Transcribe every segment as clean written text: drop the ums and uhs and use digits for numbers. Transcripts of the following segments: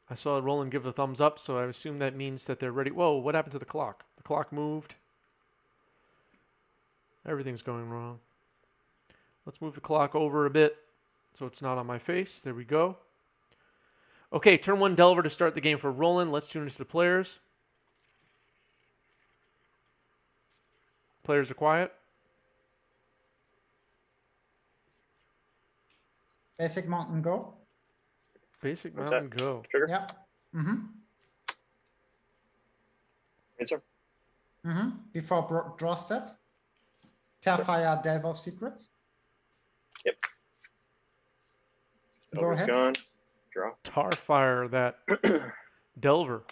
I saw Roland give a thumbs up, so I assume that means that they're ready. Whoa, what happened to the clock? The clock moved. Everything's going wrong. Let's move the clock over a bit so it's not on my face. There we go. Okay, turn 1 Delver to start the game for Roland. Let's tune into the players. Players are quiet. Basic Mountain Go. Basic Mountain Go. Trigger? Yeah. Mm-hmm. Answer. Mm-hmm. Before draw step. Starfire Delve of Secrets. Yep. Go Delver's ahead. gone. Draw. Tarfire that Delver.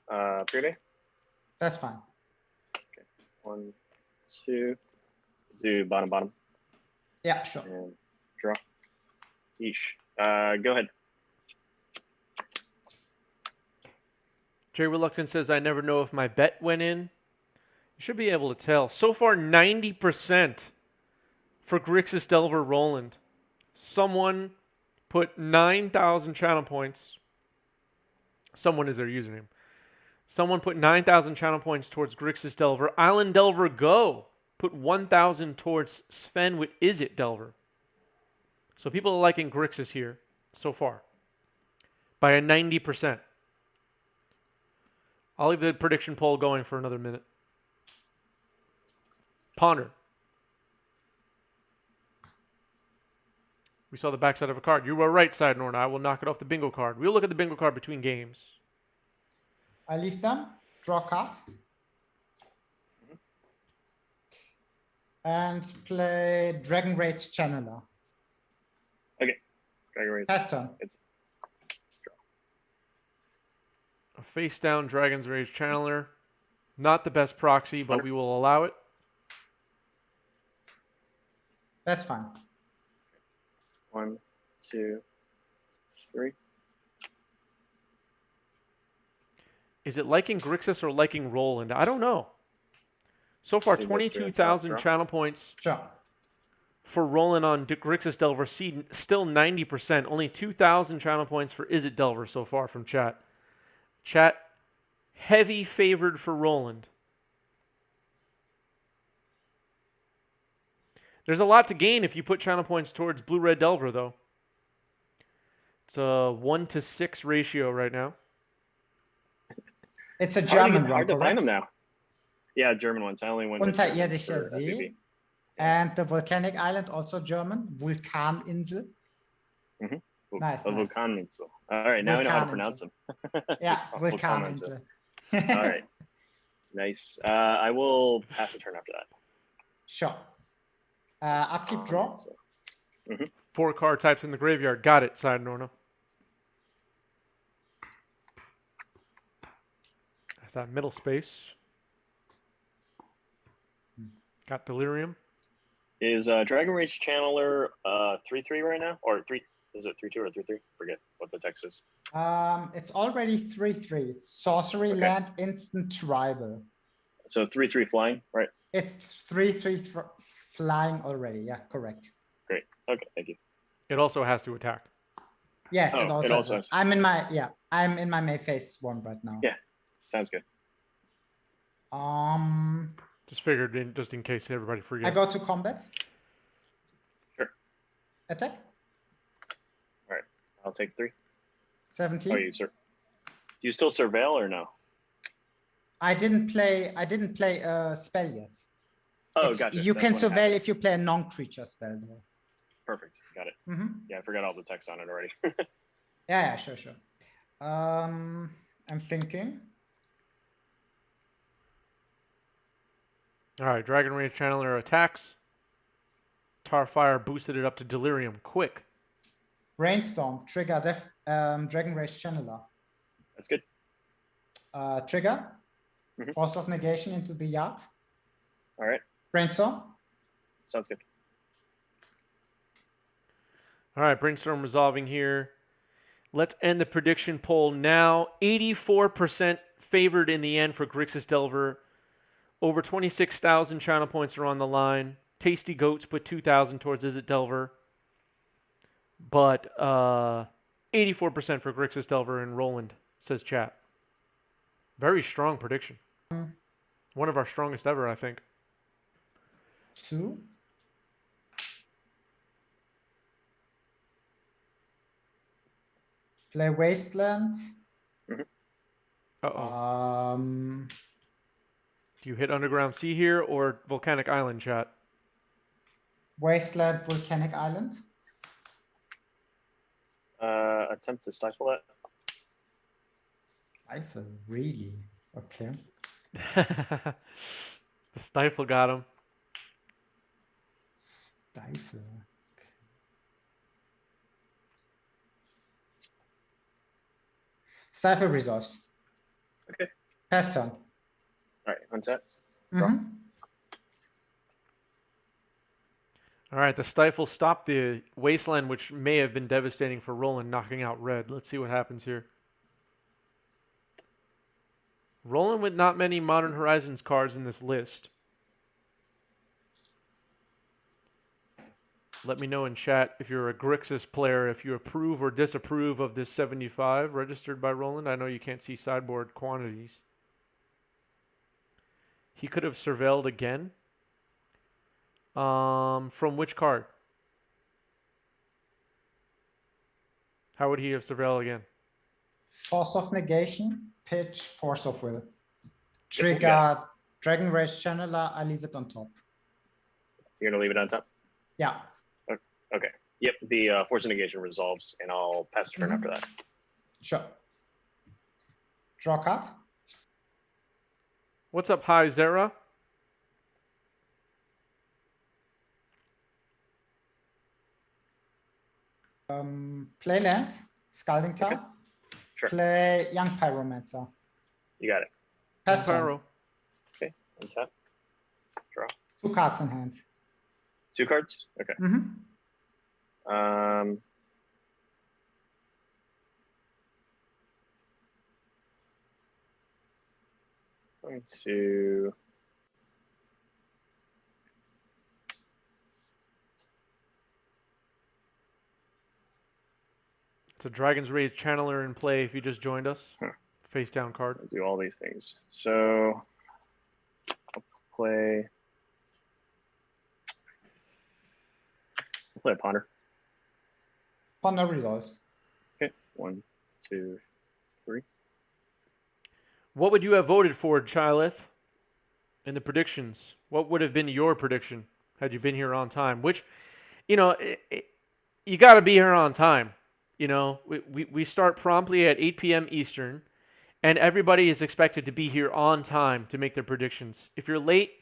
Pre-day? That's fine. Okay. 1, 2. Do bottom. Yeah, sure. And draw. Yeesh. Go ahead. Jay Reluctant says, I never know if my bet went in. You should be able to tell. So far, 90% for Grixis Delver Roland. Someone put 9,000 channel points. Someone is their username. Someone put 9,000 channel points towards Grixis Delver. Island Delver Go put 1,000 towards Sven with Is It Delver. So people are liking Grixis here so far by a 90%. I'll leave the prediction poll going for another minute. Ponder. We saw the backside of a card. You were right, Side Norna. I will knock it off the bingo card. We'll look at the bingo card between games. I leave them. Draw card. And play Dragon Rage Channeler. Okay. Dragon Race. Pass turn. It's draw. A face down Dragon's Rage Channeler. Not the best proxy, but we will allow it. That's fine. 1, 2, 3. Is it liking Grixis or liking Roland? I don't know. So far, I think that's the 22,000 answer. channel points Sure. for Roland on Grixis Delver. Still 90%. Only 2,000 channel points for Is It Delver so far from chat. Chat, heavy favored for Roland. There's a lot to gain if you put channel points towards Blue-Red Delver, though. It's a 1-to-6 ratio right now. It's a It's German hard to one, find correct? them now. Yeah, German ones. I only went with Unterirdischer for See. FBB. And the volcanic island, also German. Vulkaninsel. Nice, A nice. Vulkaninsel. All right, now I know how to pronounce them. Yeah, Vulkaninsel. Vulkaninsel. All right. Nice. I will pass a turn after that. Sure. Upkeep draw. So, 4 card types in the graveyard. Got it, Side Norna. That's that middle space. Got Delirium. is Dragon Rage Channeler 3/3 right now? Or 3? Is it 3/2 or 3/3? Forget what the text is. It's already 3/3. Sorcery Okay. land, instant tribal. So 3/3 flying, right? It's 3/3 flying already. Yeah, correct. Great. Okay, thank you. It also has to attack. Yes, Oh, it it also. also has- I'm in my May phase one right now. Yeah. Sounds good. Just figured in, just in case everybody forgets. I go to combat. Sure. Attack. All right. I'll take 3. 17. Oh, you sir. Do you still surveil or no? I didn't play a spell yet. Oh, It's- gotcha. You That's can when it surveil happens. if you play a non-creature spell. Though. Perfect. Got it. Mm-hmm. Yeah, I forgot all the text on it already. Yeah, sure. I'm thinking. All right, Dragon Rage Channeler attacks. Tarfire boosted it up to Delirium. Quick. Brainstorm, trigger Dragon Rage Channeler. That's good. Trigger, Mhm. Force of Negation into the yard. All right. Brainstorm. Sounds good. All right, Brainstorm resolving here. Let's end the prediction poll now. 84% favored in the end for Grixis Delver. Over 26,000 channel points are on the line. Tasty Goats put 2,000 towards Is It Delver. But 84% for Grixis, Delver, and Roland, says chat. Very strong prediction. One of our strongest ever, I think. 2. Play Wasteland. Uh-oh. Do you hit Underground Sea here or Volcanic Island, chat? Wasteland, Volcanic Island. Attempt to stifle that. Stifle, really? Okay. The Stifle got him. Stifle. Stifle resolves. Okay. Pass turn. All right, untap. Mhm. All right, the Stifle stopped the Wasteland, which may have been devastating for Roland, knocking out red. Let's see what happens here. Roland with not many Modern Horizons cards in this list. Let me know in chat if you're a Grixis player, if you approve or disapprove of this 75 registered by Roland. I know you can't see sideboard quantities. He could have surveilled again. From which card? How would he have surveilled again? Force of Negation, pitch, Force of Will. Yep, Trigger, Dragon Race Channeler, I leave it on top. You're gonna leave it on top. Yeah. Okay. Yep. The force of negation resolves, and I'll pass the turn after that. Sure. Draw card. What's up, Hi Zera? Play land, Scalding Tower. Okay. Sure. Play Young Pyromancer. You got it. Pass turn. Pyro. Okay. Untap. Draw. 2 cards in hand. 2 cards. Okay. Going to It's a Dragon's Rage Channeler in play if you just joined us. Huh. Face down card. do all these things. So I'll play a ponder. Ponder resolves. Okay. 1, 2, 3. What would you have voted for, Chylith, in the predictions? What would have been your prediction had you been here on time? Which, you know, you got to be here on time. You know, we start promptly at 8 p.m. Eastern, and everybody is expected to be here on time to make their predictions. If you're late,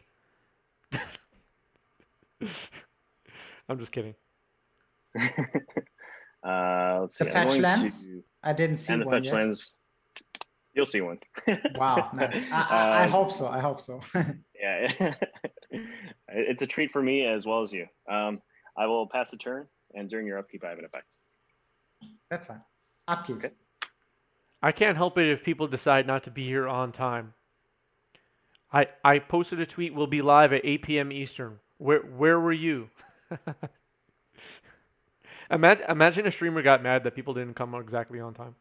I'm just kidding. Let's see. The fetch lands? I didn't see and the one fetch yet. lands. You'll see one. Wow, nice. I hope so. I hope so. Yeah, it's a treat for me as well as you. I will pass the turn, and during your upkeep, I have an effect. That's fine. Upkeep. Okay. I can't help it if people decide not to be here on time. I posted a tweet, we'll be live at 8 p.m. Eastern. Where were you? Imagine a streamer got mad that people didn't come exactly on time.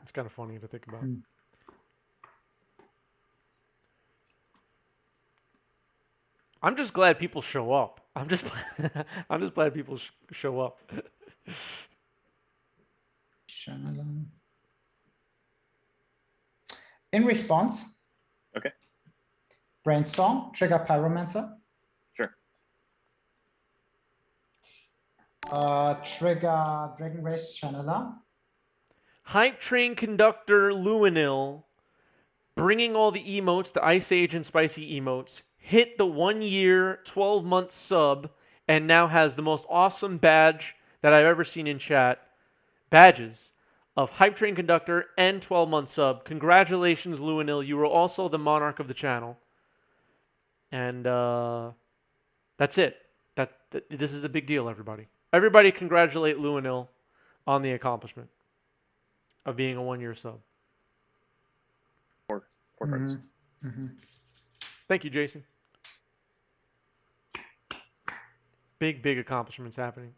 It's kind of funny to think about. I'm just glad people show up. I'm just glad people show up. In response, Okay. Brainstorm, trigger Pyromancer. Sure. Trigger Dragon Race Channeler. Hype Train Conductor Luinil, bringing all the emotes, the Ice Age and Spicy emotes, hit the 1 year, 12-month sub, and now has the most awesome badge that I've ever seen in chat. Badges of Hype Train Conductor and 12-month sub. Congratulations, Luinil. You were also the monarch of the channel. And that's it. This is a big deal, everybody. Everybody congratulate Luinil on the accomplishment of being a 1 year sub. 4 cards. Thank you, Jason. Big, big accomplishments happening.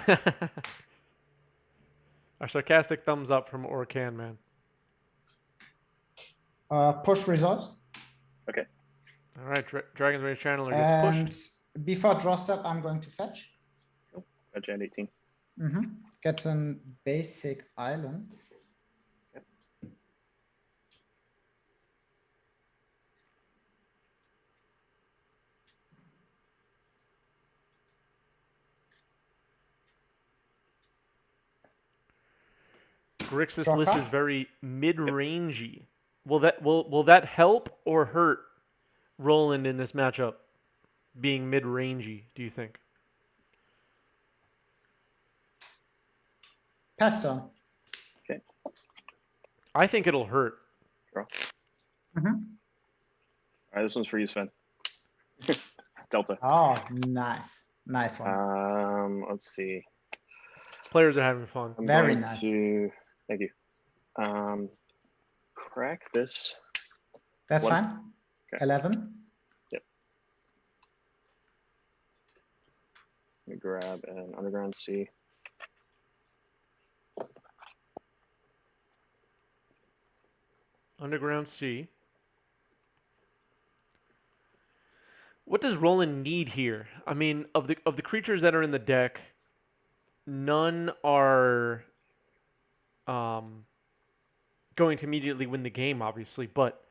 A sarcastic thumbs up from Orcan, man. Push resolves. Okay. All right, Dragon's Rage Channeler gets And pushed. before draw step, I'm going to fetch. Fetch at 18. Get an basic island. Grixis Draw list is cards? very mid-rangey. Will that help or hurt Roland in this matchup being mid-rangey, do you think? Pass turn. Okay. I think it'll hurt. Draw. All right, this one's for you, Sven. Delta. Oh, nice. Nice one. Let's see. Players are having fun. I'm Very going nice. to thank you. Crack this. That's one. fine. Okay. 11. Yep. Let me grab an underground sea. Underground Sea. What does Roland need here? I mean, of the creatures that are in the deck, none are going to immediately win the game, obviously, but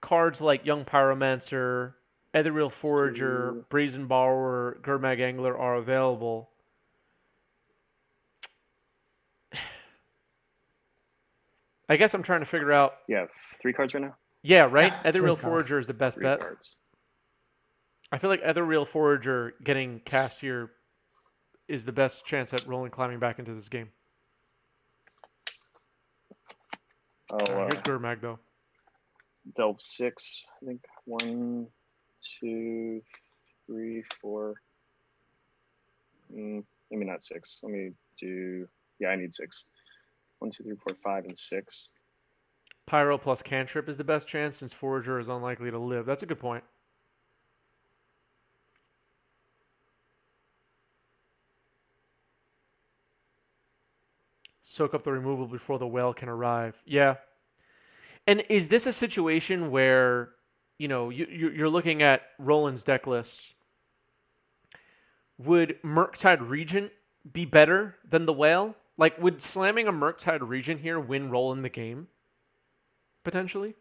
cards like Young Pyromancer, Ethereal Forager, Brazen Borrower, Gurmag Angler are available. I guess I'm trying to figure out. You have 3 cards right now? Yeah, right? Yeah, Ethereal 3 cards. Forager is the best 3 bet. cards. I feel like Ethereal Forager getting cast here is the best chance at Roland climbing back into this game. Oh, Here's Gurmag, though. delve 6. I think 1, 2, 3, 4. Maybe not 6. Let me do. Yeah, I need 6. 1, 2, 3, 4, 5, and 6. Pyro plus Cantrip is the best chance since Forager is unlikely to live. That's a good point. Soak up the removal before the whale can arrive. Yeah. And is this a situation where, you're looking at Roland's deck list? Would Murktide Regent be better than the whale? Like, would slamming a Murktide Regent here win Roland the game? Potentially?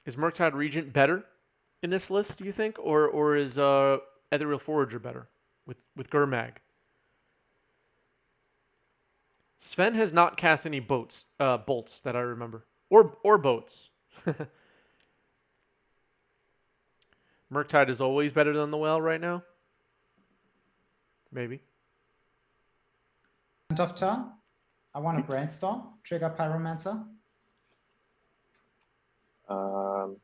Is Murktide Regent better in this list, do you think? Or is Ethereal Forager better with Gurmag? Sven has not cast any bolts that I remember. Or boats. Murktide is always better than the whale right now? Maybe. End of turn. I want to brainstorm. Trigger Pyromancer. Two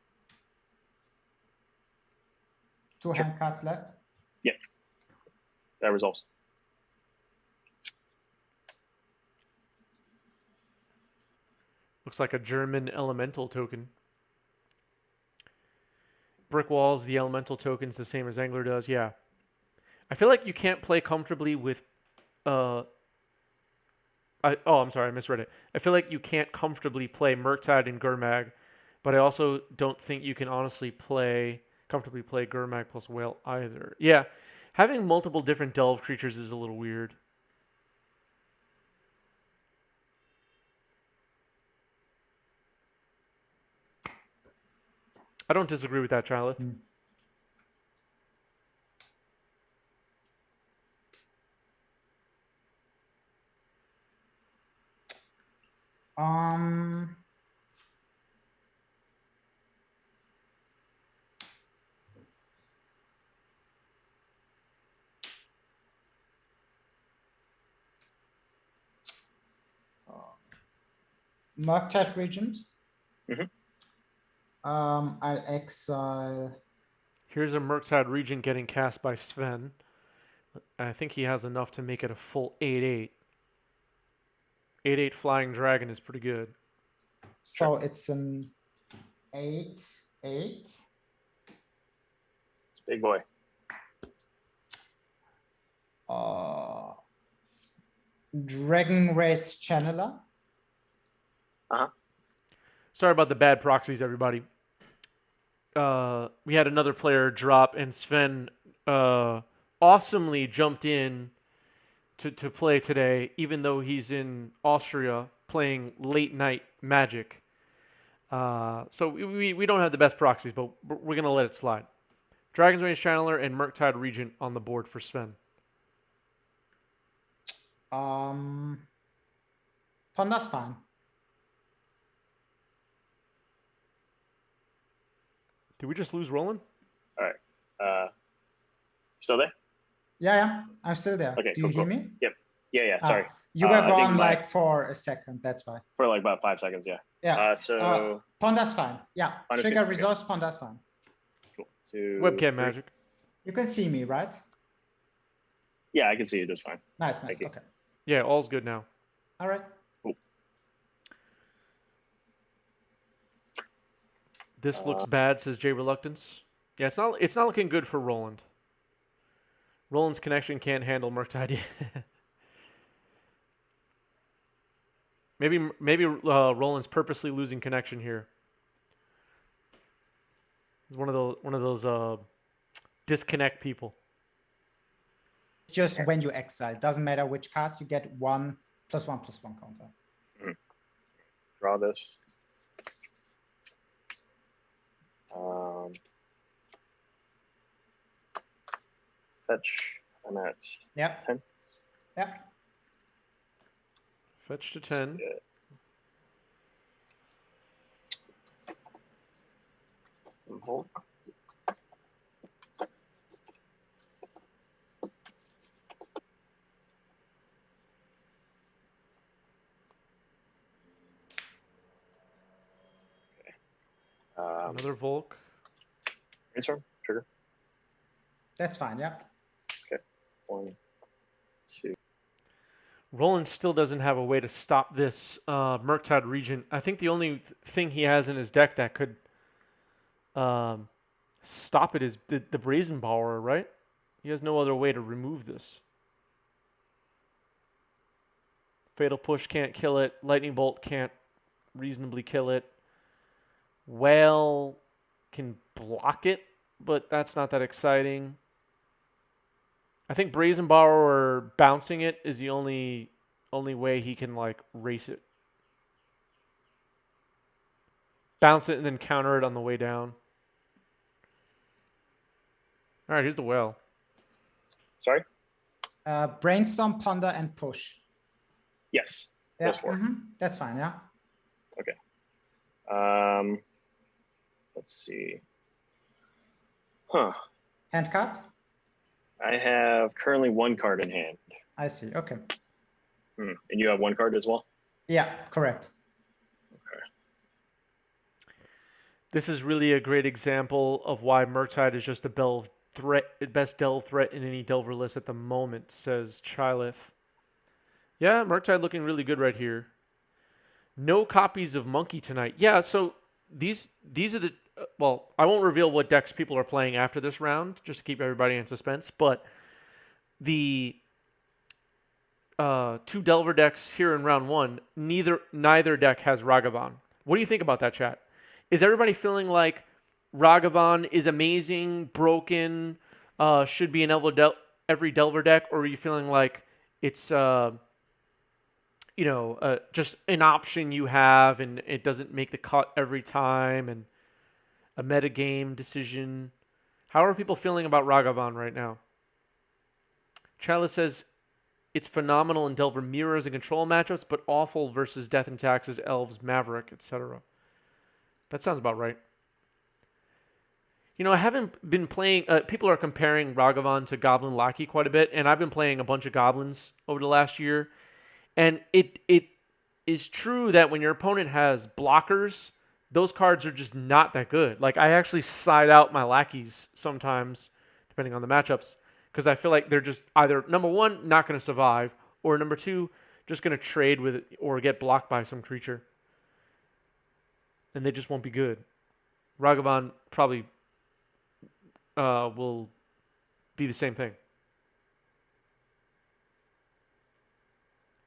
Sure. hand cards left. That resolves. Looks like a German elemental token. Brick walls, the elemental token's the same as Angler does. Yeah. I feel like you can't play comfortably with I'm sorry, I misread it. I feel like you can't comfortably play Murktide and Gurmag, but I also don't think you can honestly comfortably play Gurmag plus Whale either. Yeah, having multiple different Delve creatures is a little weird. I don't disagree with that, Chilith. Murktide Regent. Mhm. I'll exile. Here's a Murktide Regent getting cast by Sven. I think he has enough to make it a full 8/8. 8/8 Flying Dragon is pretty good. So it's an 8 8. It's a big boy. Dragon Raid's Channeler. Sorry about the bad proxies, everybody. We had another player drop, and Sven awesomely jumped in to play today, even though he's in Austria playing late night Magic. So we don't have the best proxies, but we're going to let it slide. Dragon's Range Channeler and Murktide Regent on the board for Sven. Ponder's fine. Did we just lose Roland? All right. Still there? Yeah, I'm still there. Okay, Do you cool, hear me? Yep. Yeah. Sorry. You were I think gone my- like for a second. That's why. For like about 5 seconds. Yeah. Yeah. So Ponder's fine. Yeah. Ponder's Trigger good, okay. resource. Ponder's fine. cool. 2, Webcam 3. magic. You can see me, right? Yeah, I can see you just fine. Nice. Thank you. Okay. Yeah, all's good now. All right. This looks bad, says Jay Reluctance. Yeah, it's not looking good for Roland. Roland's connection can't handle Murktide. maybe Roland's purposely losing connection here. He's one of those disconnect people. Just when you exile, doesn't matter which cards you get 1+1/+1 counter. Draw this. Fetch. I'm at Yep. 10. Yep. Fetch to 10. Yeah. Volt. Another Volk. Brainstorm. Trigger. That's fine. Yeah. 1, 2. Roland still doesn't have a way to stop this Murktide Regent. I think the only thing he has in his deck that could stop it is the Brazen Power, right? He has no other way to remove this. Fatal Push can't kill it. Lightning Bolt can't reasonably kill it. Whale can block it, but that's not that exciting. I think Brazen Borrower bouncing it is the only way he can like race it. Bounce it and then counter it on the way down. All right, here's the whale. Sorry? Brainstorm, ponder, and push. Yes. Yeah. Those 4. That's fine. Yeah. Okay. Let's see. Hand cards. I have currently 1 card in hand. I see. Okay. And you have 1 card as well? Yeah. Correct. Okay. This is really a great example of why Murktide is just the best delve threat in any Delver list at the moment, says Chilif. Yeah, Murktide looking really good right here. No copies of Monkey tonight. Yeah, so these are the... well, I won't reveal what decks people are playing after this round, just to keep everybody in suspense, but the 2 Delver decks here in round 1, neither deck has Ragavan. What do you think about that, chat? Is everybody feeling like Ragavan is amazing, broken, should be in every Delver deck, or are you feeling like it's just an option you have and it doesn't make the cut every time and a metagame decision? How are people feeling about Ragavan right now? Chalice says it's phenomenal in Delver mirrors and control matchups, but awful versus Death and Taxes, Elves, Maverick, etc. That sounds about right. You know, I haven't been playing... people are comparing Ragavan to Goblin Lackey quite a bit, and I've been playing a bunch of Goblins over the last year. And it is true that when your opponent has blockers, those cards are just not that good. Like, I actually side out my Lackeys sometimes, depending on the matchups, because I feel like they're just either, number one, not going to survive, or number two, just going to trade with it or get blocked by some creature. And they just won't be good. Ragavan probably will be the same thing.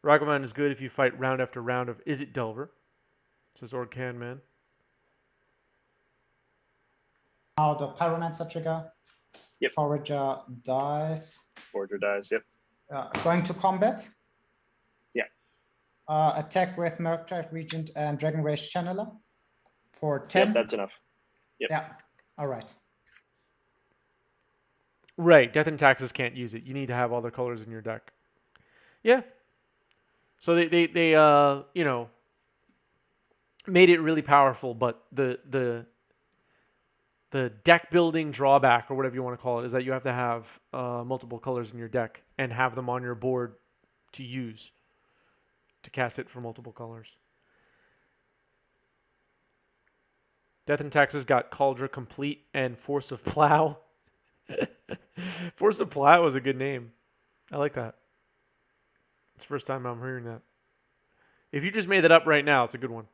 Ragavan is good if you fight round after round of Is It Delver? Says Orcan Man. Now the Pyromancer trigger. Yep. Forager dies. Forger dies. Yep. Going to combat. Yeah. Attack with Murktide Regent and Dragon Rage Channeler for 10. Yep, that's enough. Yep. Yeah. All right. Right. Death and Taxes can't use it. You need to have all the colors in your deck. Yeah. So they you know, made it really powerful, but the deck building drawback, or whatever you want to call it, is that you have to have multiple colors in your deck and have them on your board to use to cast it for multiple colors. Death and Taxes got Cauldron Complete and Force of Plow. Force of Plow is a good name. I like that. It's the first time I'm hearing that. If you just made that up right now, it's a good one.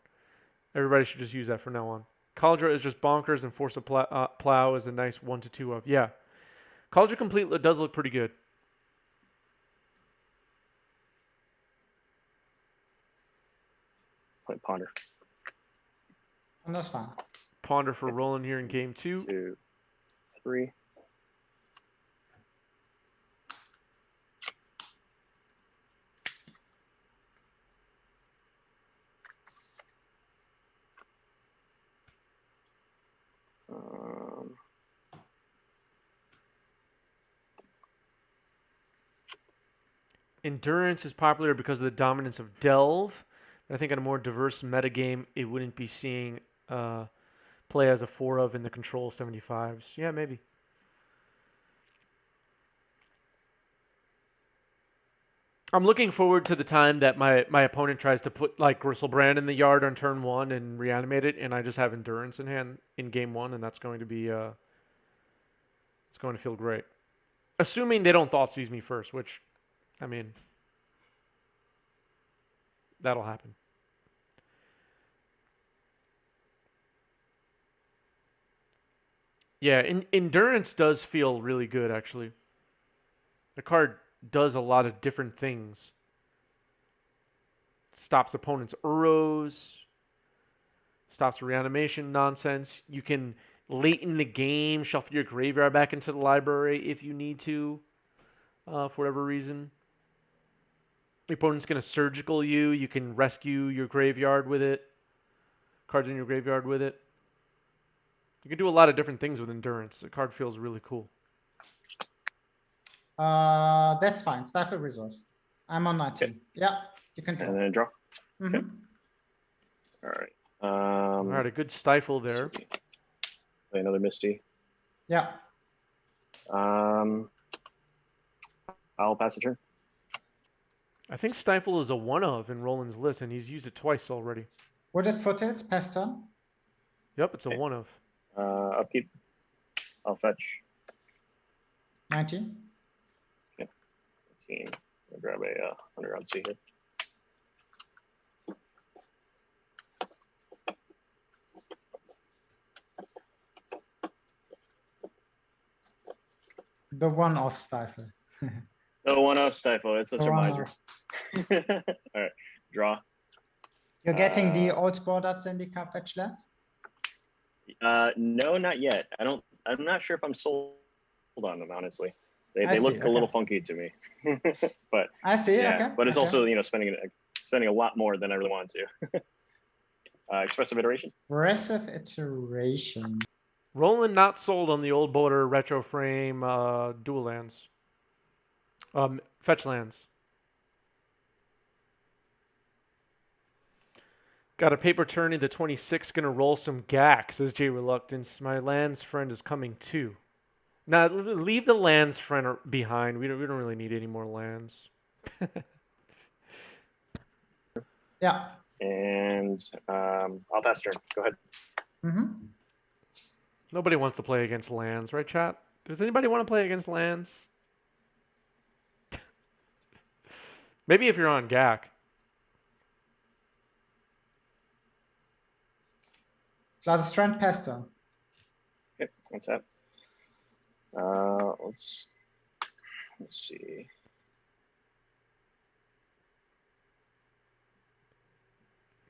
Everybody should just use that from now on. Cauldron is just bonkers, and Force of Plow is a nice 1 to 2 of. Yeah. Cauldron Complete does look pretty good. Play Ponder. And that's fine. Ponder for Roland here in game 2. 2, 3. Endurance is popular because of the dominance of Delve. But I think in a more diverse metagame, it wouldn't be seeing play as a 4 of in the control 75s. Yeah, maybe. I'm looking forward to the time that my opponent tries to put like Gristlebrand in the yard on turn 1 and reanimate it, and I just have Endurance in hand in game 1, and that's going to be it's going to feel great. Assuming they don't Thoughtseize me first, which, I mean, that'll happen. Yeah, Endurance does feel really good, actually. The card does a lot of different things. Stops opponents' Uros. Stops reanimation nonsense. You can, late in the game, shuffle your graveyard back into the library if you need to, for whatever reason. Your opponent's going to surgical you. You can rescue your graveyard with it. Cards in your graveyard with it. You can do a lot of different things with Endurance. The card feels really cool. That's fine. Stifle resource. I'm on 19. Okay. Yeah, you can draw. And then draw. Mhm. Okay. All right. All right, a good stifle there. Play another Misty. Yeah. I'll pass the turn. I think Stifle is a 1 of in Roland's list, and he's used it twice already. What did Foothills pass turn? Yep, it's a Okay. 1 of. Upkeep. I'll fetch 19. 15. I'll grab a underground sea hit. The one off Stifle. Oh, 1-0 Stifle. It's such The a one miser. off. All right. Draw. You're getting the old border Zendika fetch lands? No, not yet. I'm not sure if I'm sold on them, honestly. I They see, look okay. a little funky to me. But I see. yeah, Okay. but it's okay. also, spending a lot more than I really want to. Expressive Iteration. Aggressive iteration. Roland not sold on the old border retro frame dual lands. Fetch lands. Got a paper turn into 26. Gonna roll some gack, says Jay Reluctance. My lands friend is coming too. Now leave the lands friend behind. We don't really need any more lands. Yeah. And I'll pass turn. Go ahead. Mm-hmm. Nobody wants to play against lands, right, chat? Does anybody want to play against lands? Maybe if you're on GAC. Strand pass turn. Okay, what's that? Let's see.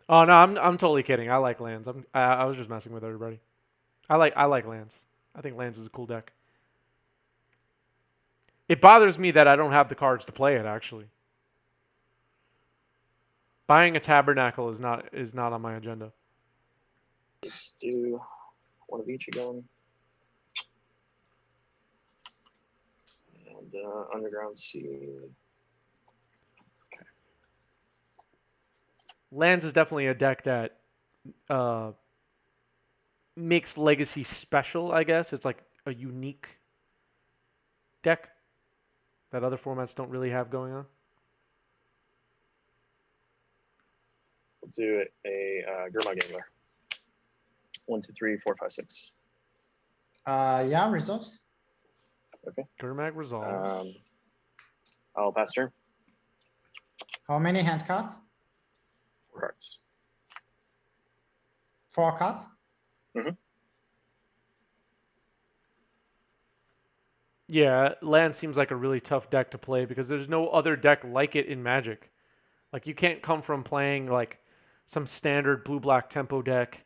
Oh no, I'm totally kidding. I like lands. I was just messing with everybody. I like lands. I think lands is a cool deck. It bothers me that I don't have the cards to play it. Actually, buying a tabernacle is not on my agenda. Let's do one of each again. And Underground Sea. Lands is definitely a deck that makes Legacy special. I guess it's like a unique deck that other formats don't really have going on. We'll do a Gurmag Gambler. 1, 2, 3, 4, 5, 6. Yeah, resolves. Okay. Gurmag resolves. I'll pass turn. How many hand cards? 4 cards. 4 cards. Yeah, land seems like a really tough deck to play because there's no other deck like it in Magic. Like you can't come from playing like some standard blue-black tempo deck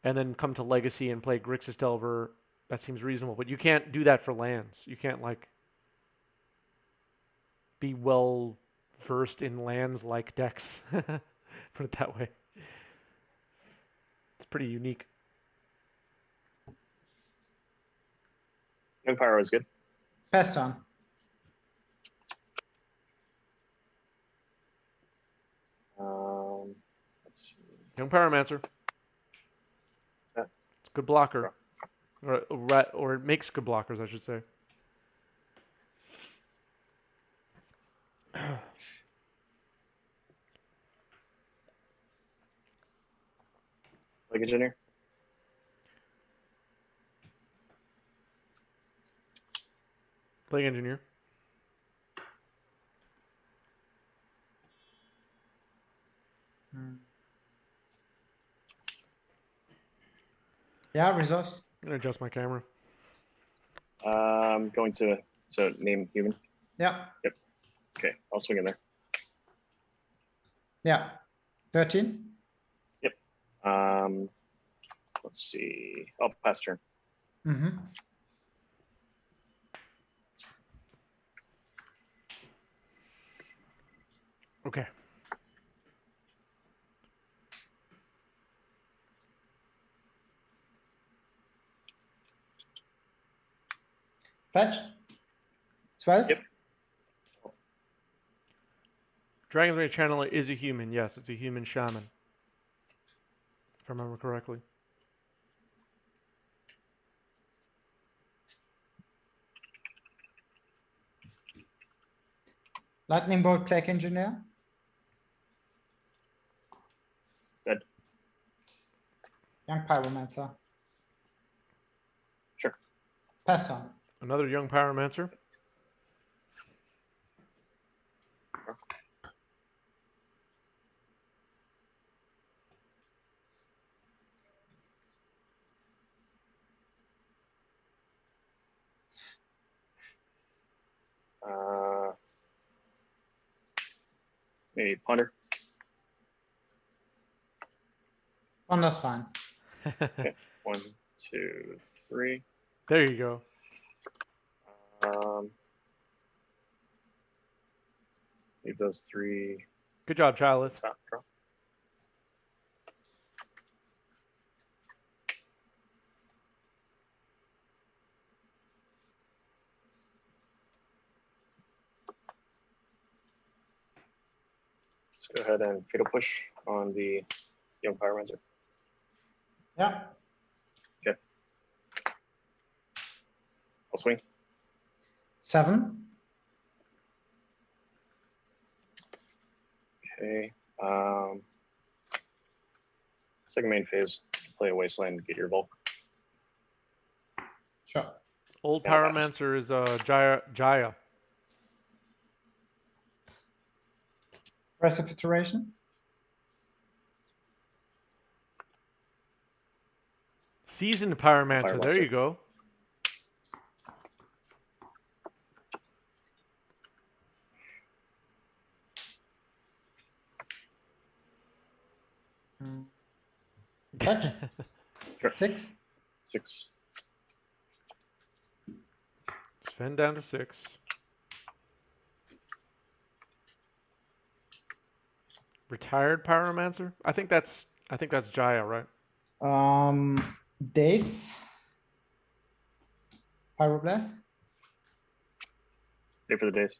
and then come to Legacy and play Grixis Delver. That seems reasonable, but you can't do that for lands. You can't like be well versed in lands like decks. Put it that way. It's pretty unique. Young Pyro is good. Pass turn. Let's see. Young Pyromancer. Yeah. It's a good blocker. Or it makes good blockers, I should say. Like Engineer. Playing Engineer. Yeah, resolves. I'm gonna adjust my camera. I'm going to name human. Yeah. Yep. Okay, I'll swing in there. Yeah. 13. Yep. Let's see. I'll pass turn. Mm-hmm. Okay. Fetch. 12. Yep. Dragon's Rage Channeler is a human. Yes, it's a human shaman. If I remember correctly. Lightning Bolt Plague Engineer. It's dead. Young Pyromancer. Sure. Pass turn. Another Young Pyromancer. Maybe Ponder. Oh, that's fine. Okay. 1, 2, 3. There you go. Leave those 3. Good job, Childless. Top draw. Let's go ahead and fatal push on the Young Pyromancer. Yeah. Okay. I'll swing. 7. Okay. Second main phase, play a Wasteland, get your Volk. Sure. Old Yeah, Pyromancer is Jaya. Rest of iteration. Seasoned Pyromancer. There Pyromancer. you go. Touch. Sure. 6. 6. Sven down to 6. Retired Pyromancer. I think that's Jaya, right? Days. Pyroblast. Stay for the days.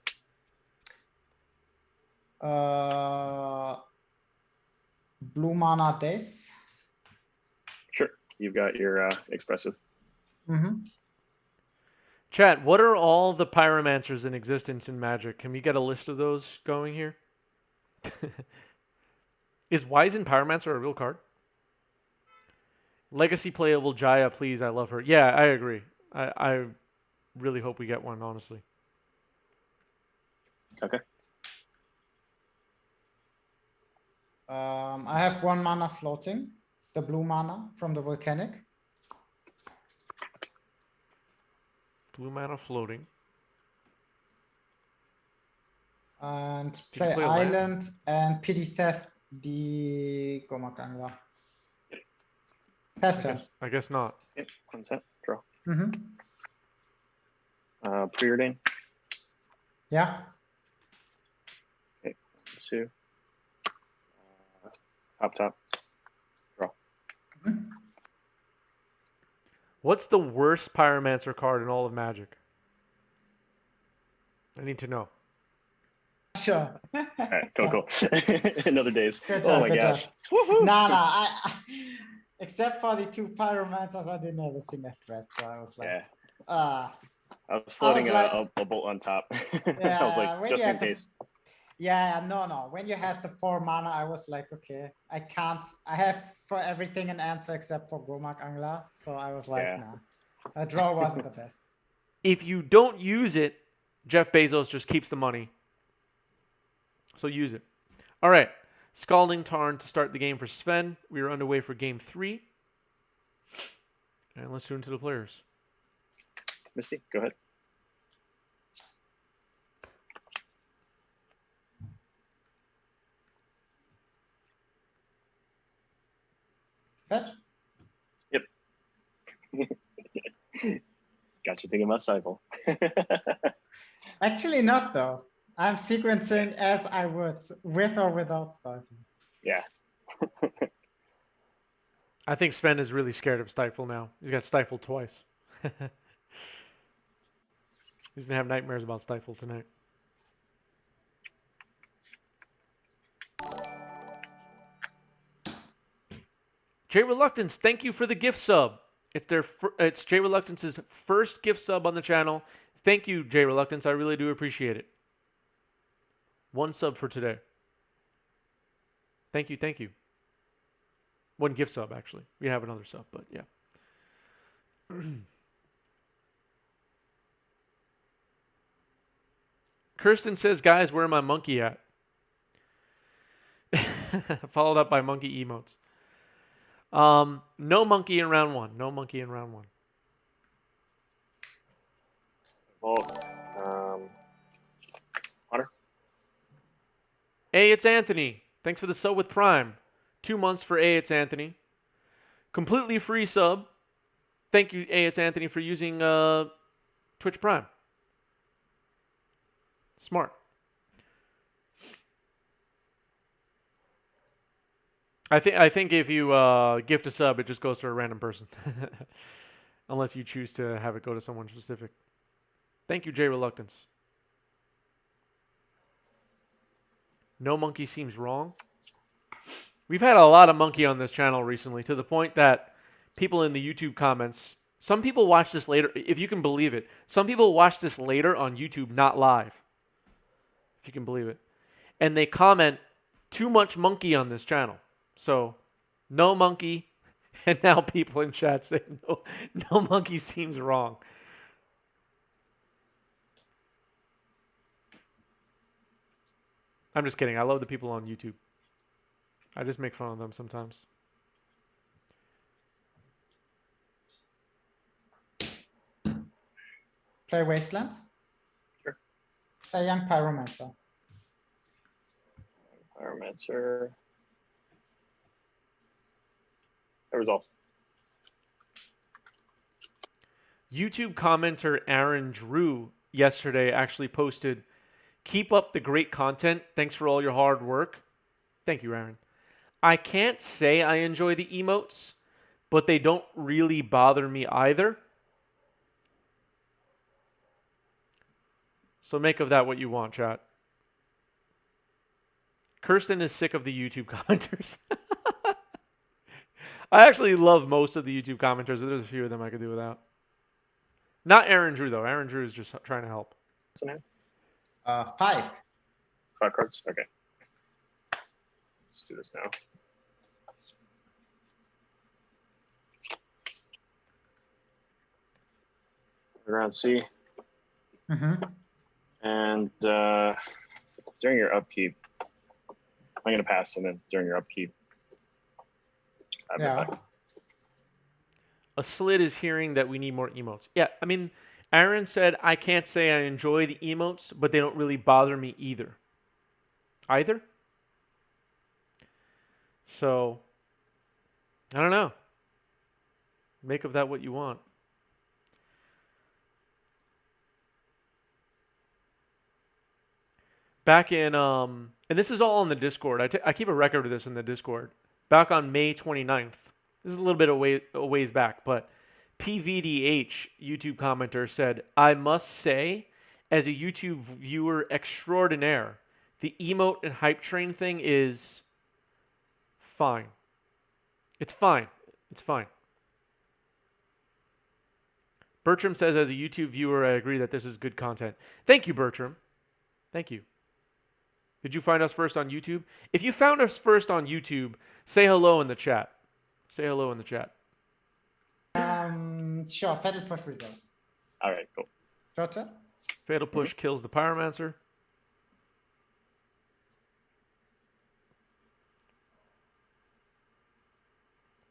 Blue mana days. Sure. You've got your expressive. Mm-hmm. Chat, what are all the Pyromancers in existence in Magic? Can we get a list of those going here? Is Wizened Pyromancer a real card? Legacy playable Jaya, please. I love her. Yeah, I agree. I really hope we get one, honestly. Okay. I have 1 mana floating. The blue mana from the volcanic. Blue mana floating. And Did you play play a land? island and pity theft the Gomakangla. Pass turn. I guess not. Yep. One set. Draw. Mm-hmm. Preordain. Yeah. Okay. 2. Top. Draw. Mhm. What's the worst Pyromancer card in all of Magic? I need to know. Sure. All right. Cool. Another days. Good Oh job, my good gosh. job. Woohoo! Nah, except for the 2 pyromancers, I didn't have a single threat, so I was like, Yeah. ah. I was floating like- a bolt on top. I was Yeah, like, when just you in had the- case. Yeah, no. When you had the 4 mana, I was like, okay, I have for everything an answer except for Gomak Angla. So I was like, Yeah. nah. A draw wasn't the best. If you don't use it, Jeff Bezos just keeps the money. So use it. All right. Scalding Tarn to start the game for Sven. We are underway for game 3. And let's tune into the players. Misty, go ahead. Fetch? Got you thinking about Cycle. Actually not though. I'm sequencing as I would, with or without starting. Yeah. I think Sven is really scared of Stifle now. He's got Stifle twice. He's going to have nightmares about Stifle tonight. Jay Reluctance, thank you for the gift sub. It's Jay Reluctance's first gift sub on the channel. Thank you, Jay Reluctance. I really do appreciate it. 1 sub for today. Thank you. 1 gift sub, actually. We have another sub, but yeah. Kirsten says, guys, where my monkey at? Followed up by monkey emotes. No monkey in round 1. No monkey in round 1. Vault. Hunter. Hey, it's Anthony. Thanks for the sub with Prime. 2 months for A, it's Anthony. Completely free sub. Thank you, A, it's Anthony, for using Twitch Prime. Smart. I think if you gift a sub, it just goes to a random person. Unless you choose to have it go to someone specific. Thank you, Jay Reluctance. No monkey seems wrong. We've had a lot of monkey on this channel recently, to the point that people in the YouTube comments, some people watch this later, if you can believe it. Some people watch this later on YouTube, not live. If you can believe it. And they comment, too much monkey on this channel. So, no monkey. And now people in chat say, no monkey seems wrong. I'm just kidding. I love the people on YouTube. I just make fun of them sometimes. Play Wasteland. Sure. Play Young Pyromancer. Pyromancer. The result. YouTube commenter Aaron Drew yesterday actually posted, "Keep up the great content. Thanks for all your hard work." Thank you, Aaron. I can't say I enjoy the emotes, but they don't really bother me either. So make of that what you want, chat. Kirsten is sick of the YouTube commenters. I actually love most of the YouTube commenters, but there's a few of them I could do without. Not Aaron Drew, though. Aaron Drew is just trying to help. What's the name? 5. 5 cards? Okay. Let's do this now. Around C. Mm-hmm. And during your upkeep, I'm going to pass, and then during your upkeep, I have Yeah. effect. A Slit is hearing that we need more emotes. Yeah, I mean, Aaron said, I can't say I enjoy the emotes, but they don't really bother me either. Either? So, I don't know. Make of that what you want. Back in, and this is all on the Discord. I keep a record of this in the Discord. Back on May 29th. This is a little bit a ways back, but PVDH YouTube commenter said, "I must say, as a YouTube viewer extraordinaire, the emote and hype train thing is fine. It's fine. It's fine." Bertram says, "As a YouTube viewer, I agree that this is good content." Thank you, Bertram. Thank you. Did you find us first on YouTube? If you found us first on YouTube, say hello in the chat. Say hello in the chat. Sure. Fatal Push reserves. All right, cool. Jota? Fatal Push kills the Pyromancer.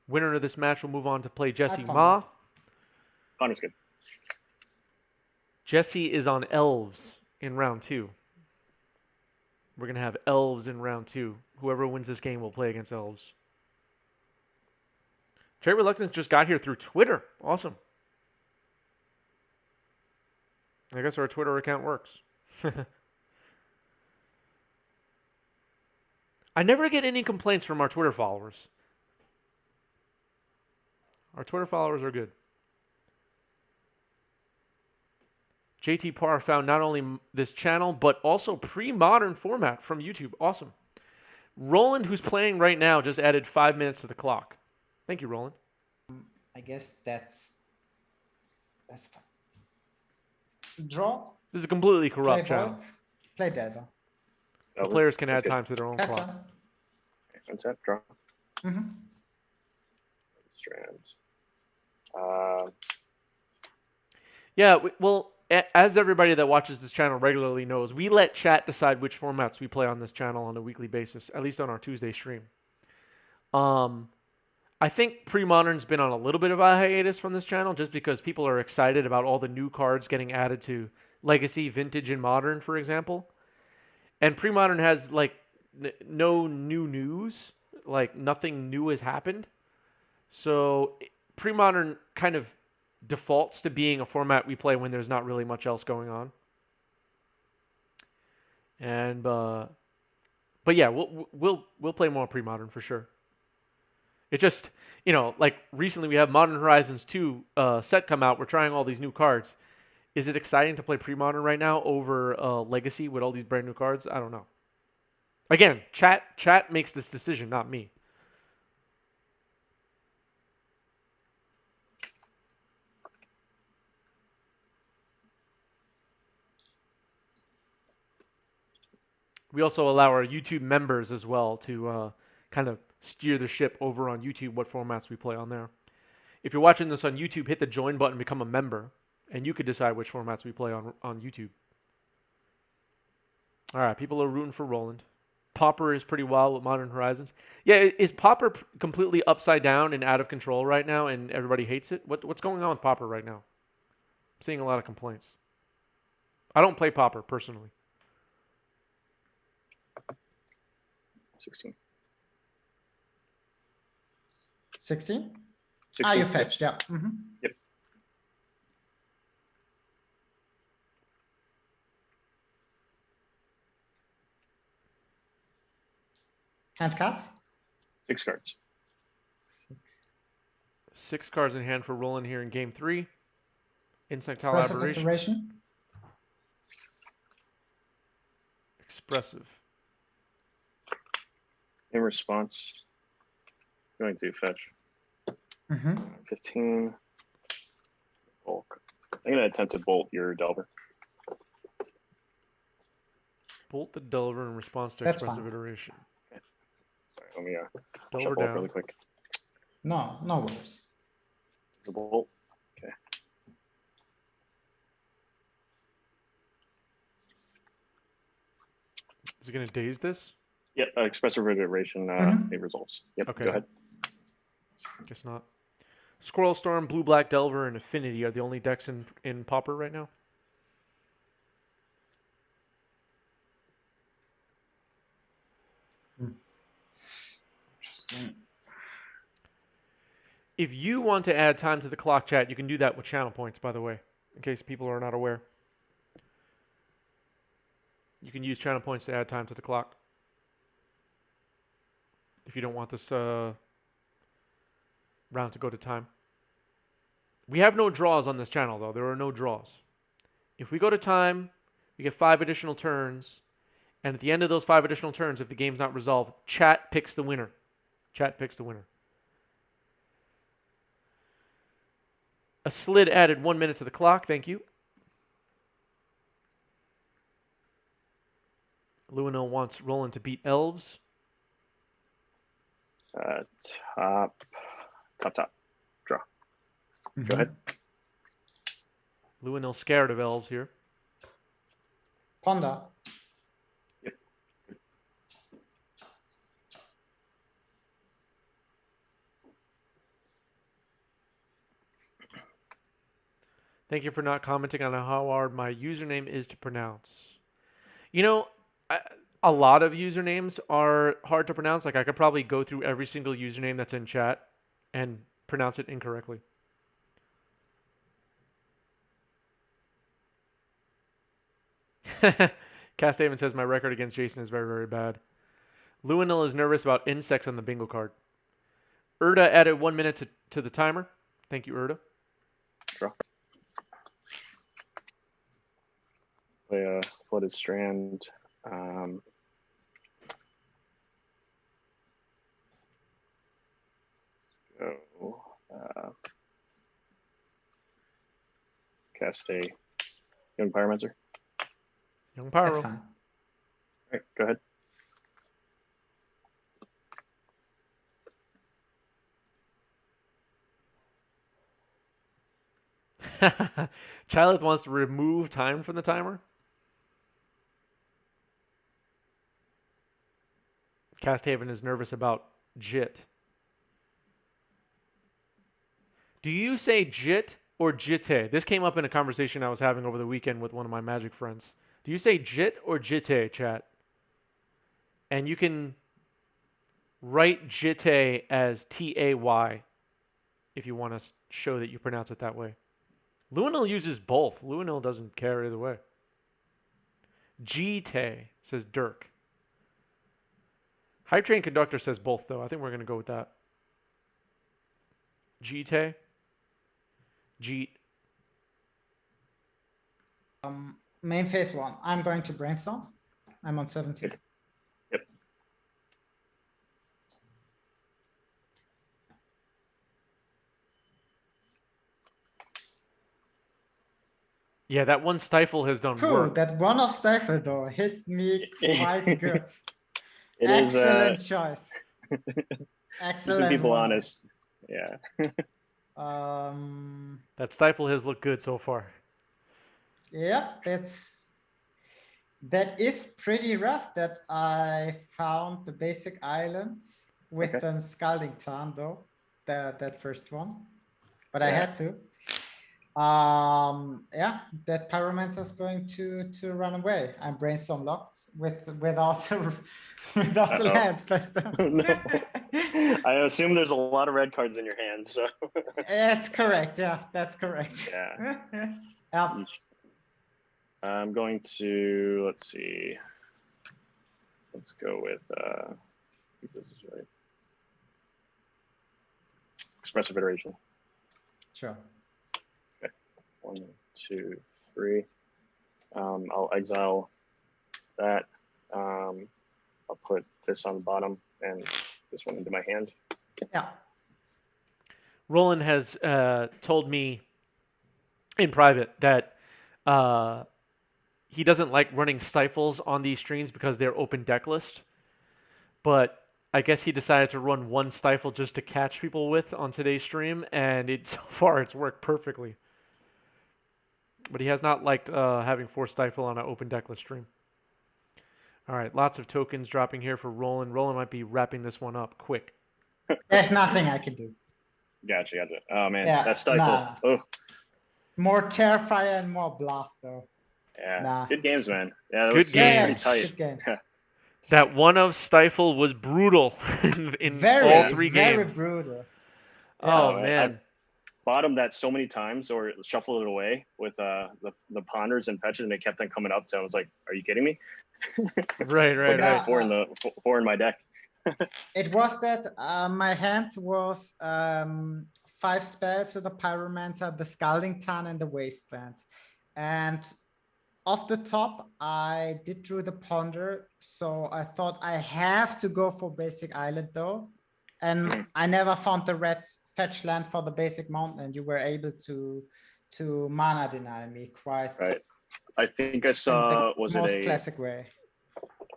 Winner of this match will move on to play Jesse Ma. Connor's good. Jesse is on Elves in round 2. We're going to have Elves in round 2. Whoever wins this game will play against Elves. Trade Reluctance just got here through Twitter. Awesome. I guess our Twitter account works. I never get any complaints from our Twitter followers. Our Twitter followers are good. JT Parr found not only this channel, but also pre-modern format from YouTube. Awesome. Roland, who's playing right now, just added 5 minutes to the clock. Thank you, Roland. I guess that's fine. Draw. This is a completely Play corrupt channel. Volk. Play Delver. The players can add That's good. time to their own clock. Kessler. One set, draw. Mm-hmm. Strands. Yeah, well, as everybody that watches this channel regularly knows, we let chat decide which formats we play on this channel on a weekly basis, at least on our Tuesday stream. I think Pre-Modern's been on a little bit of a hiatus from this channel just because people are excited about all the new cards getting added to Legacy, Vintage, and Modern, for example. And Pre-Modern has, like, no new news. Like, nothing new has happened. So, Pre-Modern kind of defaults to being a format we play when there's not really much else going on. And, but yeah, we'll play more Pre-Modern for sure. It just, you know, like recently we have Modern Horizons 2 set come out. We're trying all these new cards. Is it exciting to play Pre-Modern right now over Legacy with all these brand new cards? I don't know. Again, chat makes this decision, not me. We also allow our YouTube members as well to kind of steer the ship over on YouTube what formats we play on there. If you're watching this on YouTube, hit the join button, become a member, and you could decide which formats we play on YouTube. All right, people are rooting for Roland. Pauper is pretty wild with Modern Horizons. Yeah, is Pauper completely upside down and out of control right now, and everybody hates it? What's going on with Pauper right now? I'm seeing a lot of complaints. I don't play Pauper personally. 16. 16? 16. You fetched, yeah. Yep. Hand cut? 6 cards. 6. 6 cards in hand for Roland here in game 3. Insectile Expressive Aberration. iteration. Expressive. In response, I'm going to fetch 15. Bulk. I'm going to attempt to bolt your Delver. Bolt the Delver in response to That's expressive fine. iteration. Sorry, let me Delver shuffle up down. really quick. No worries. It's a bolt. Okay. Is it going to daze this? Yep, expressive iteration, it resolves. Yep, Okay. go ahead. Guess not. Squirrel Storm, Blue Black Delver, and Affinity are the only decks in Pauper right now. Interesting. If you want to add time to the clock, chat, you can do that with channel points, by the way, in case people are not aware. You can use channel points to add time to the clock. If you don't want this round to go to time. We have no draws on this channel, though. There are no draws. If we go to time, we get 5 additional turns. And at the end of those 5 additional turns, if the game's not resolved, chat picks the winner. Chat picks the winner. A slid added 1 minute to the clock. Thank you. Luinil wants Roland to beat elves. Top. Draw. Go ahead. Luinil scared of elves here. Ponder. Yep. Thank you for not commenting on how hard my username is to pronounce. You know, a lot of usernames are hard to pronounce. Like, I could probably go through every single username that's in chat and pronounce it incorrectly. Castaven says my record against Jason is very, very bad. Luinil is nervous about insects on the bingo card. Urda added 1 minute to the timer. Thank you, Urda. Draw. Play a Flooded Strand. Cast a Young Pyromancer. Young Pyro. That's fine. All right, go ahead. Chileth wants to remove time from the timer. Casthaven is nervous about JIT. Do you say JIT or JITE? This came up in a conversation I was having over the weekend with one of my Magic friends. Do you say JIT or JITE, chat? And you can write JITE as T-A-Y if you want to show that you pronounce it that way. Luinil uses both. Luinil doesn't care either way. G-Te, says Dirk. High Train Conductor says both, though. I think we're going to go with that. G-Te. Jeet. Main phase 1. I'm going to brainstorm. I'm on 17. Yep. Yeah, that one Stifle has done Cool, work. that one of Stifle though hit me quite good. Excellent choice. Excellent. Keep people honest. Yeah. That Stifle has looked good so far. Yeah, that is pretty rough. That I found the basic island with the Scalding Tarn though, that first one, but I had to. Yeah, that Pyromancer is going to run away. I'm brainstorm locked without without the Uh-oh. land plus No. I assume there's a lot of red cards in your hand, so That's correct. Yeah, that's correct. yeah. Yeah. I'm going to, let's see. Let's go with I think this is right. Expressive iteration. Sure. 1, 2, 3. I'll exile that. I'll put this on the bottom and this one into my hand. Yeah. Roland has told me in private that he doesn't like running stifles on these streams because they're open deck list. But I guess he decided to run one stifle just to catch people with on today's stream, and so far it's worked perfectly. But he has not liked having 4 stifle on an open deck list stream. All right, lots of tokens dropping here for Roland. Roland might be wrapping this one up quick. There's nothing I can do. Gotcha. Oh man, Yeah, that stifle. nah. Oh More Terrifier and more Blast though. yeah, Nah. good games, man. Yeah, that Good was games. pretty tight. Good games. That one of stifle was brutal in all 3 games. Very brutal. Oh Yeah, man. Bottomed that so many times or shuffled it away with the ponders and fetches, and they kept on coming up. So I was like, "Are you kidding me?" Right. It's like I had four in my deck. It was that my hand was 5 spells with the Pyromancer, the Scalding Tarn, and the Wasteland. And off the top, I did drew the Ponder, so I thought I have to go for basic island though. And I never found the red fetch land for the basic mountain, and you were able to mana deny me quite Right. I think I in saw the was most it classic way.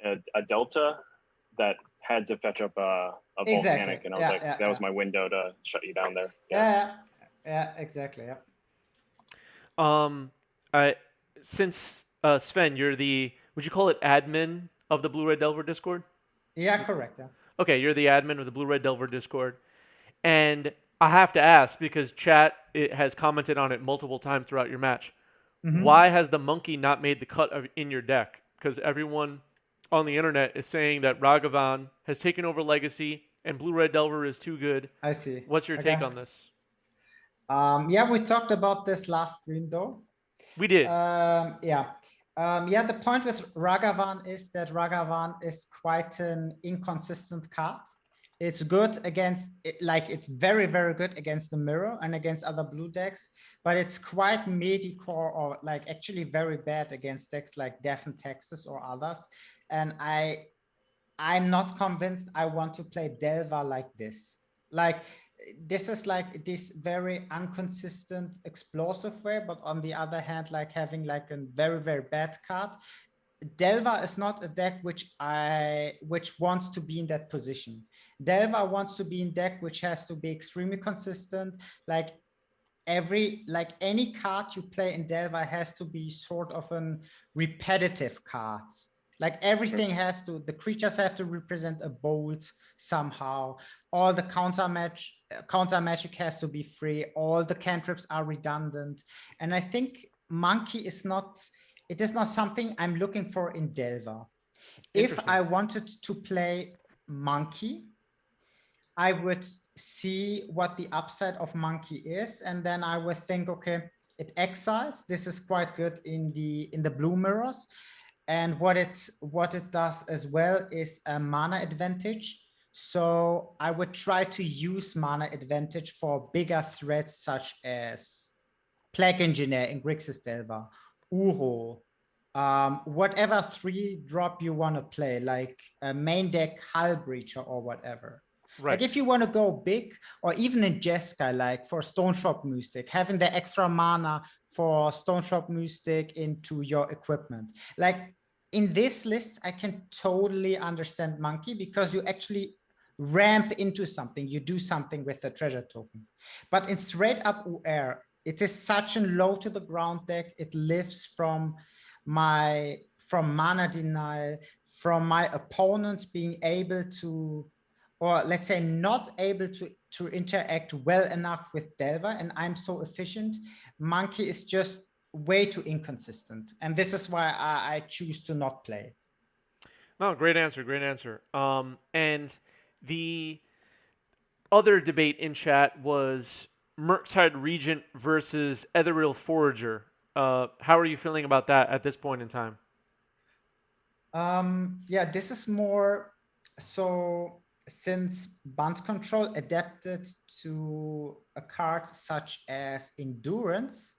a delta that had to fetch up a Exactly. volcanic, and I was like, that was my window to shut you down there. Yeah, exactly. Yeah. Since Sven, you're the, would you call it admin of the Blue Red Delver Discord? Yeah, correct. Yeah. Okay, you're the admin of the Blue Red Delver Discord. And I have to ask, because chat has commented on it multiple times throughout your match, why has the monkey not made the cut in your deck? Because everyone on the internet is saying that Ragavan has taken over Legacy and Blue Red Delver is too good. I see. What's your take on this? Yeah, we talked about this last stream though. We did. Yeah, the point with Ragavan is that Ragavan is quite an inconsistent card. It's good against, it's very, very good against the mirror and against other blue decks, but it's quite mediocre or actually very bad against decks like Death and Texas or others. And I'm not convinced I want to play Delver like this. This is this very inconsistent explosive way, but on the other hand, having a very, very bad card. Delver is not a deck which wants to be in that position. Delver wants to be in deck which has to be extremely consistent. Any card you play in Delver has to be sort of an repetitive card. Everything has to, the creatures have to represent a bolt somehow. All the counter magic has to be free. All the cantrips are redundant. And I think Monkey is not, it is not something I'm looking for in Delver. If I wanted to play Monkey, I would see what the upside of Monkey is, and then I would think, okay, it exiles. This is quite good in the blue mirrors. And what it does as well is a mana advantage. So I would try to use mana advantage for bigger threats such as Plague Engineer in Grixis Delver, Uro, whatever 3-drop you want to play, like a main deck Hull Breacher or whatever. Right. If you want to go big, or even in Jeskai, for Stoneshrop Mystic, having the extra mana for Stoneshrop Mystic into your equipment. In this list, I can totally understand Monkey because you actually ramp into something. You do something with the treasure token. But in straight up UR, it is such a low to the ground deck. It lives from mana denial, from my opponent being able to, or let's say not able to to interact well enough with Delver, and I'm so efficient. Monkey is just way too inconsistent, and this is why I choose to not play it. No, great answer, great answer. And the other debate in chat was Murktide Regent versus Ethereal Forager. How are you feeling about that at this point in time? Yeah, this is more so since Band Control adapted to a card such as Endurance,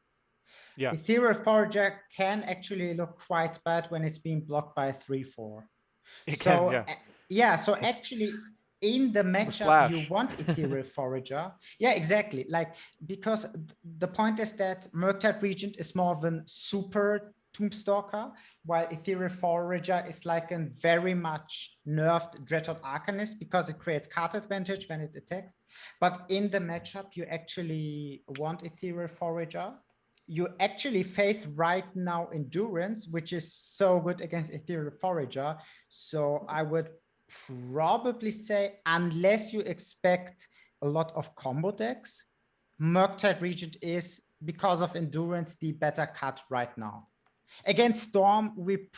Yeah, Ethereal Forager can actually look quite bad when it's being blocked by 3/4. it can. So Yeah, yeah, so actually in the matchup you Flash. want Ethereal Forager. Yeah, exactly. Like because the point is that Murktide Regent is more of a super Tombstalker, while Ethereal Forager is like a very much nerfed Dreadhorde Arcanist because it creates card advantage when it attacks. But in the matchup, you actually want Ethereal Forager. You actually face right now Endurance, which is so good against Ethereal Forager. So I would probably say, unless you expect a lot of combo decks, Murktide Regent is, because of Endurance, the better cut right now. Against Storm, we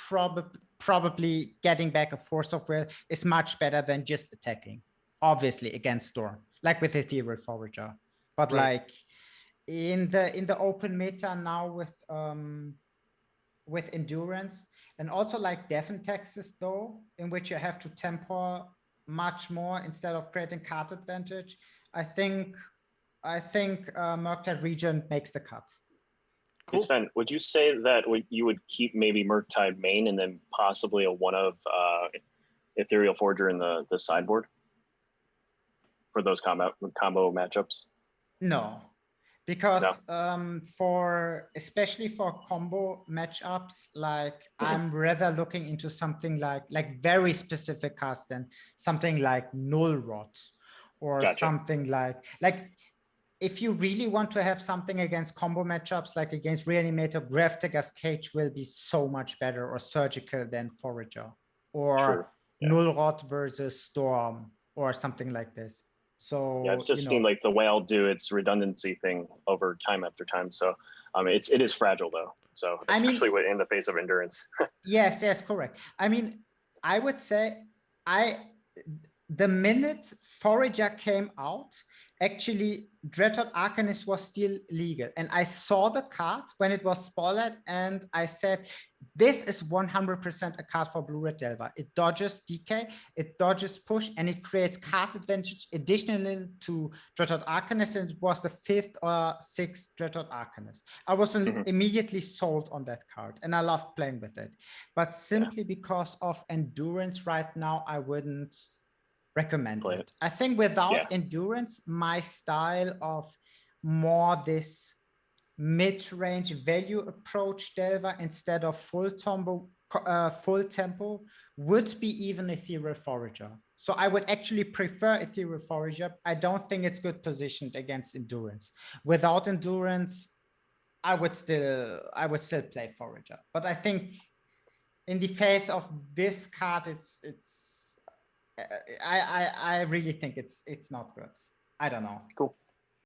probably getting back a Force of Will is much better than just attacking. Obviously, against Storm, like with Ethereal Forager. But Right. like in the open meta now with Endurance, and also like Death and Texas though, in which you have to temper much more instead of creating card advantage. I think Murktide Regent makes the cut. Cool. Sven, would you say that you would keep maybe Murktide main and then possibly a one of Ethereal Forger in the sideboard for those combo matchups? No, because for especially for combo matchups, like I'm rather looking into something like very specific cards than something like Null Rot or Gotcha. something like if you really want to have something against combo matchups, like against Reanimator, Gravedigger's Cage will be so much better, or Surgical than Forager, or True. Yeah. Null Rot versus Storm, or something like this. So Yeah, it's just seemed like the way I'll do its redundancy thing over time after time. So it is fragile though. So especially in the face of Endurance. Yes, correct. I mean, I would say the minute Forager came out, actually Dreadhorde Arcanist was still legal. And I saw the card when it was spoiled, and I said, this is 100% a card for Blue-Red Delver. It dodges DK, it dodges push, and it creates card advantage additionally to Dreadhorde Arcanist, and it was the 5th or 6th Dreadhorde Arcanist. I was immediately sold on that card, and I loved playing with it. But simply because of Endurance right now, I wouldn't recommend it. I think without Endurance, my style of more this mid-range value approach Delver instead of full tempo would be even Ethereal Forager. So I would actually prefer Ethereal Forager. I don't think it's good positioned against Endurance. Without Endurance, I would still play Forager. But I think in the face of this card, I really think it's not good. I don't know. Cool.